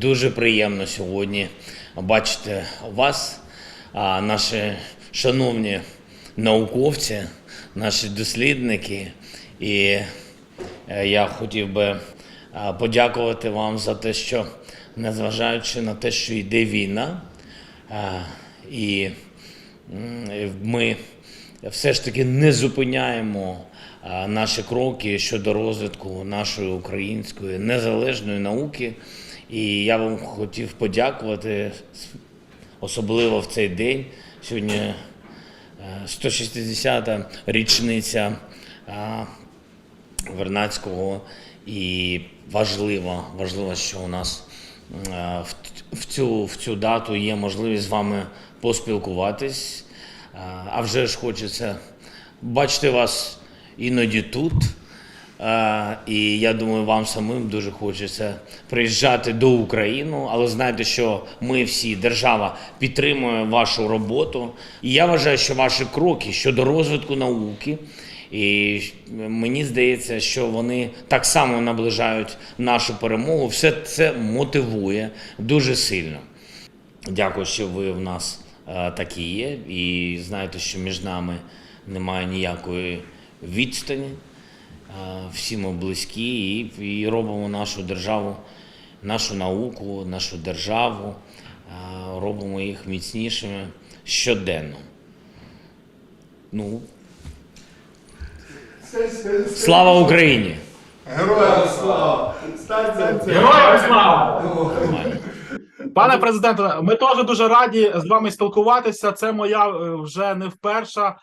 Дуже приємно сьогодні бачити вас, наші шановні науковці, наші дослідники. І я хотів би подякувати вам за те, що, незважаючи на те, що йде війна, і ми все ж таки не зупиняємо наші кроки щодо розвитку нашої української незалежної науки. І я вам хотів подякувати, особливо в цей день. Сьогодні 160-та річниця Вернадського, і важливо, що у нас в цю дату є можливість з вами поспілкуватись. А вже ж хочеться бачити вас іноді тут. І я думаю, вам самим дуже хочеться приїжджати до України, але знайте, що ми всі, держава, підтримує вашу роботу. І я вважаю, що ваші кроки щодо розвитку науки, і мені здається, що вони так само наближають нашу перемогу. Все це мотивує дуже сильно. Дякую, що ви в нас такі є. І знаєте, що між нами немає ніякої відстані. Всі ми близькі і робимо нашу державу, нашу науку, нашу державу, робимо їх міцнішими щоденно. Слава Україні! Героям слава! Героям слава! Пане президенте, ми теж дуже раді з вами спілкуватися. Це моя вже не вперша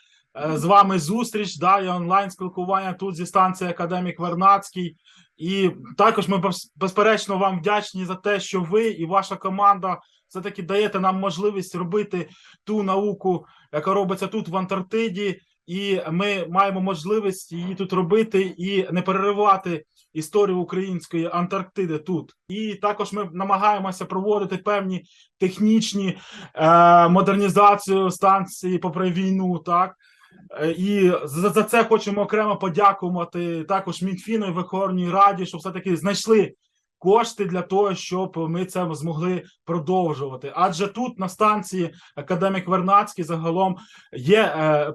з вами зустріч, да, і онлайн-спілкування тут зі станції Академік Вернадський. І також ми, безперечно, вам вдячні за те, що ви і ваша команда все-таки даєте нам можливість робити ту науку, яка робиться тут, в Антарктиді, і ми маємо можливість її тут робити і не переривати історію української Антарктиди тут. І також ми намагаємося проводити певні технічні модернізацію станції попри війну, так. І за це хочемо окремо подякувати також Мінфіну і Верховній Раді, що все-таки знайшли кошти для того, щоб ми це змогли продовжувати. Адже тут на станції Академік Вернадський загалом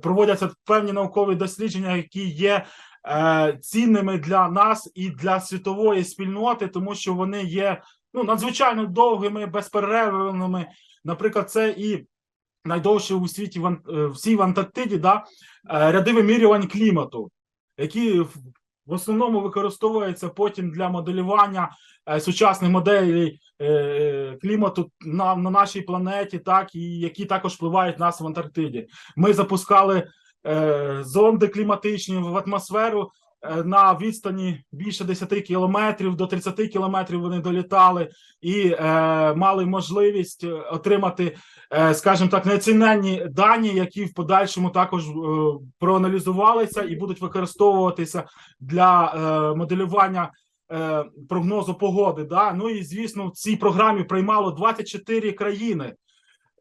проводяться певні наукові дослідження, які є цінними для нас і для світової спільноти, тому що вони є надзвичайно довгими, безперервними. Наприклад, це і найдовше у світі, всій в Антарктиді, да, ряди вимірювань клімату, які в основному використовуються потім для моделювання сучасних моделей клімату на нашій планеті, так, і які також впливають на нас в Антарктиді. Ми запускали зонди кліматичні в атмосферу на відстані більше 10 кілометрів, до 30 кілометрів вони долітали і мали можливість отримати, скажімо так, неоціненні дані, які в подальшому також проаналізувалися і будуть використовуватися для моделювання прогнозу погоди. Да? Ну і, звісно, в цій програмі приймало 24 країни.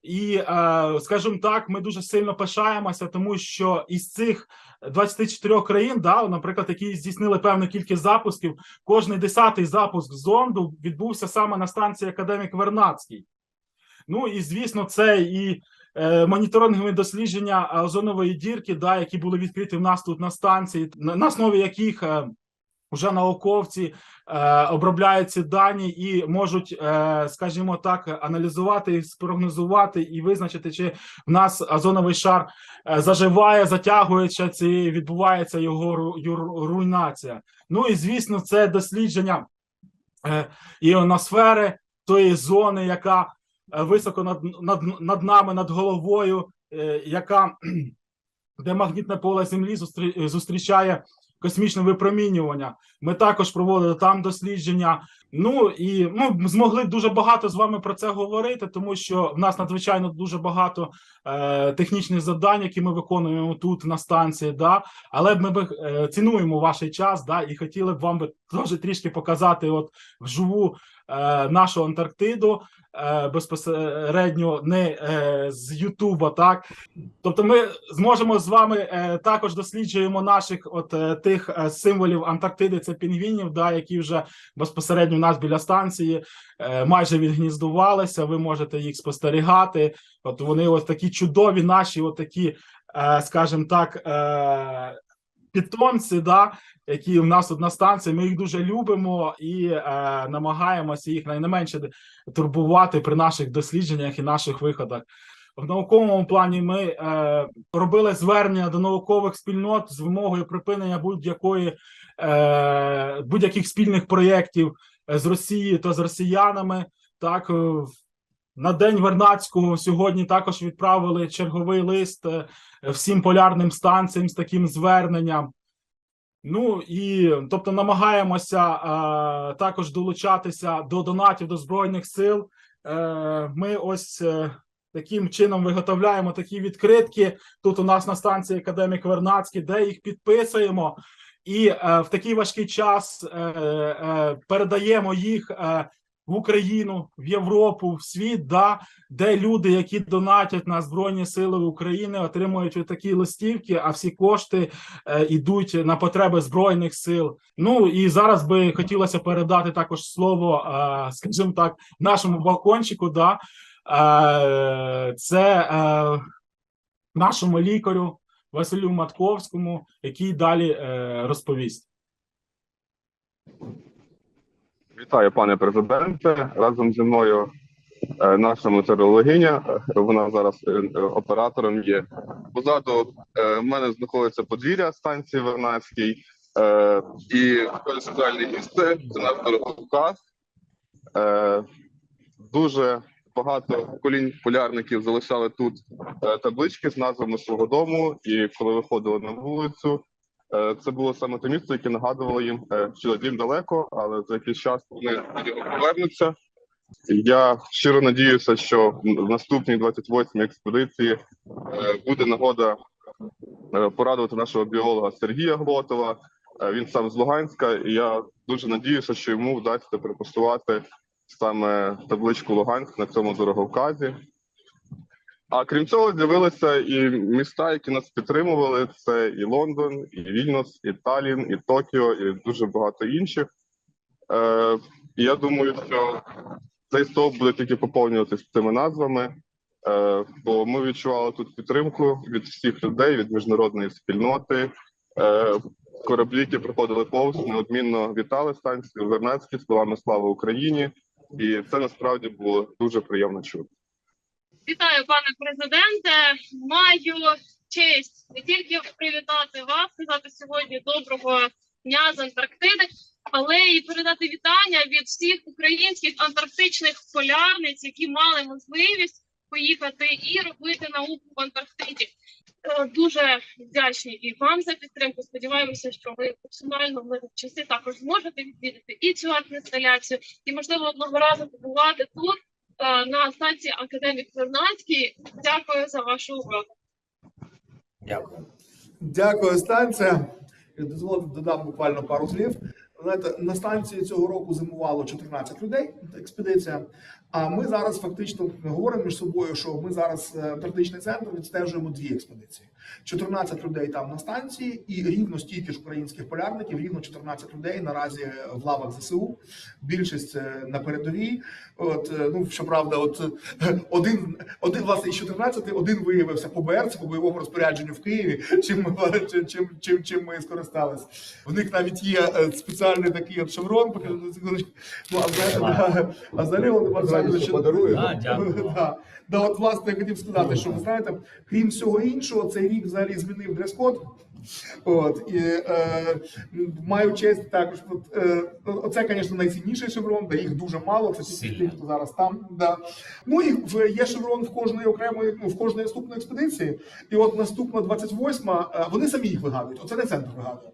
І, скажімо так, ми дуже сильно пишаємося, тому що із цих 24 країн, да, наприклад, які здійснили певну кількість запусків, кожний 10-й запуск зонду відбувся саме на станції Академік Вернадський. Ну і, звісно, це і моніторингові дослідження озонової дірки, да, які були відкриті в нас тут на станції, на основі яких вже науковці обробляють ці дані і можуть, скажімо так, аналізувати, спрогнозувати і визначити, чи в нас озоновий шар заживає, затягується, чи відбувається його руйнація. Ну і, звісно, це дослідження іоносфери, тої зони, яка високо над нами, над головою, де магнітне поле Землі зустрічає космічне випромінювання. Ми також проводили там дослідження. Ну і ми змогли дуже багато з вами про це говорити, тому що в нас надзвичайно дуже багато технічних завдань, які ми виконуємо тут на станції. Да? Але ми цінуємо ваш час, да? І хотіли б вам теж трішки показати от вживу нашу Антарктиду безпосередньо не з Ютуба, так? Тобто ми зможемо з вами також досліджуємо наших тих символів Антарктиди, це пінгвінів, да, які вже безпосередньо у нас біля станції майже відгніздувалися, ви можете їх спостерігати. От вони ось такі чудові наші, такі, скажімо так, питомці, да, які в нас тут на станції, ми їх дуже любимо і намагаємося їх найменше турбувати при наших дослідженнях і наших виходах. В науковому плані ми робили звернення до наукових спільнот з вимогою припинення будь-яких спільних проєктів з Росією та з росіянами. Так, на День Вернадського сьогодні також відправили черговий лист всім полярним станціям з таким зверненням. Ну і тобто намагаємося також долучатися до донатів до Збройних сил. Ми ось таким чином виготовляємо такі відкритки тут у нас на станції Академік Вернадський, де їх підписуємо і в такий важкий час передаємо їх в Україну, в Європу, в світ, да, де люди, які донатять на Збройні Сили України, отримують такі листівки, а всі кошти йдуть на потреби Збройних сил. Ну і зараз би хотілося передати також слово, скажімо так, нашому балкончику, да, це нашому лікарю Василю Матковському, який далі розповість. Вітаю, пане президенте. Разом зі мною наша метеорологиня. Вона зараз оператором є. Позаду в мене знаходиться подвір'я станції Вернадській. І соціальне місце – це наш Дороговказ. Дуже багато поколінь полярників залишали тут таблички з назвами свого дому. І коли виходили на вулицю, це було саме те місце, яке нагадувало їм, що дім далеко, але за якийсь час вони до нього повернуться. Я щиро надіюся, що в наступній 28-й експедиції буде нагода порадувати нашого біолога Сергія Глотова. Він сам з Луганська, і я дуже надіюся, що йому вдасться перепостувати саме табличку Луганськ на цьому дороговказі. А крім цього, з'явилися і міста, які нас підтримували. Це і Лондон, і Вільнюс, і Таллін, і Токіо, і дуже багато інших. І я думаю, що цей стовп буде тільки поповнюватися цими назвами, бо ми відчували тут підтримку від всіх людей, від міжнародної спільноти. Кораблі, які проходили повз, неодмінно вітали станцію Вернадській словами «Слава Україні!». І це насправді було дуже приємно чути. Вітаю, пане президенте. Маю честь не тільки привітати вас, сказати сьогодні доброго дня з Антарктиди, але і передати вітання від всіх українських антарктичних полярниць, які мали можливість поїхати і робити науку в Антарктиді. Дуже вдячні і вам за підтримку. Сподіваємося, що ви максимально в мирні часи також зможете відвідати і цю арт-інсталяцію, і, можливо, одного разу побувати тут, на станції Академік Вернадський. Дякую за вашу увагу. Дякую. Дякую, станція. Дозвольте, додам буквально пару слів. Знаєте, на станції цього року зимувало 14 людей, експедиція. А ми зараз фактично говоримо між собою, що ми зараз Антарктичний центр відстежуємо 2 експедиції. 14 людей там на станції і рівно стільки ж українських полярників, рівно 14 людей наразі в лавах ЗСУ, більшість на передовій. Ну, щоправда, один власне із 14, один виявився по БРЦ, по бойовому розпорядженню в Києві, чим ми скористалися. В них навіть є спеціальний такий шеврон, ну, а взагалі вони бажають, що подарує. От, власне, я хотів сказати, що, ви знаєте, крім всього іншого, цей рік взагалі змінив дрес-код. І маю честь також, оце, звісно, найцінніший шеврон, де їх дуже мало, це тільки ті, хто зараз там. Да. Ну і є шеврон в кожної окремої, в кожної наступної експедиції. І от наступна 28-ма, вони самі їх вигадують, оце не центр вигадує.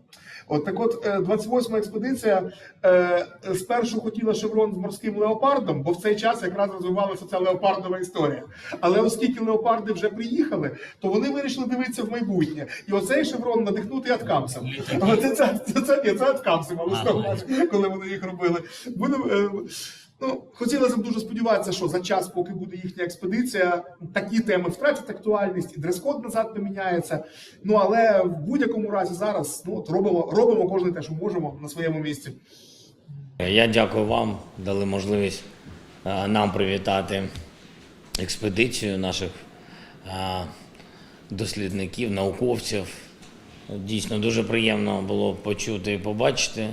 Так от, 28-ма експедиція спершу хотіла шеврон з морським леопардом, бо в цей час якраз розвивалася ця леопардова історія. Але оскільки леопарди вже приїхали, то вони вирішили дивитися в майбутнє. І оцей шеврон надихнутий Аткамсом. Це Аткамси, мало коли вони їх робили. Ну, хотілося б дуже сподіватися, що за час, поки буде їхня експедиція, такі теми втратять актуальність, і дрес-код назад поміняється. Ну, але в будь-якому разі зараз от робимо кожен те, що можемо на своєму місці. Я дякую вам, дали можливість нам привітати експедицію наших дослідників, науковців. Дійсно, дуже приємно було почути і побачити.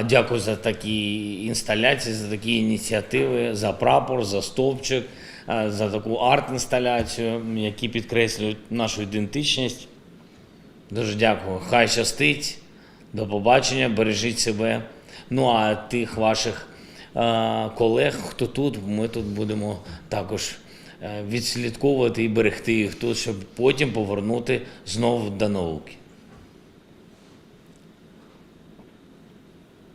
Дякую за такі інсталяції, за такі ініціативи, за прапор, за стовпчик, за таку арт-інсталяцію, які підкреслюють нашу ідентичність. Дуже дякую. Хай щастить. До побачення, бережіть себе. Ну а тих ваших колег, хто тут, ми тут будемо також відслідковувати і берегти їх тут, щоб потім повернути знову до науки.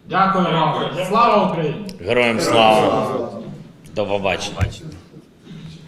Дякую вам. Слава Україні! Героям слава! До побачення!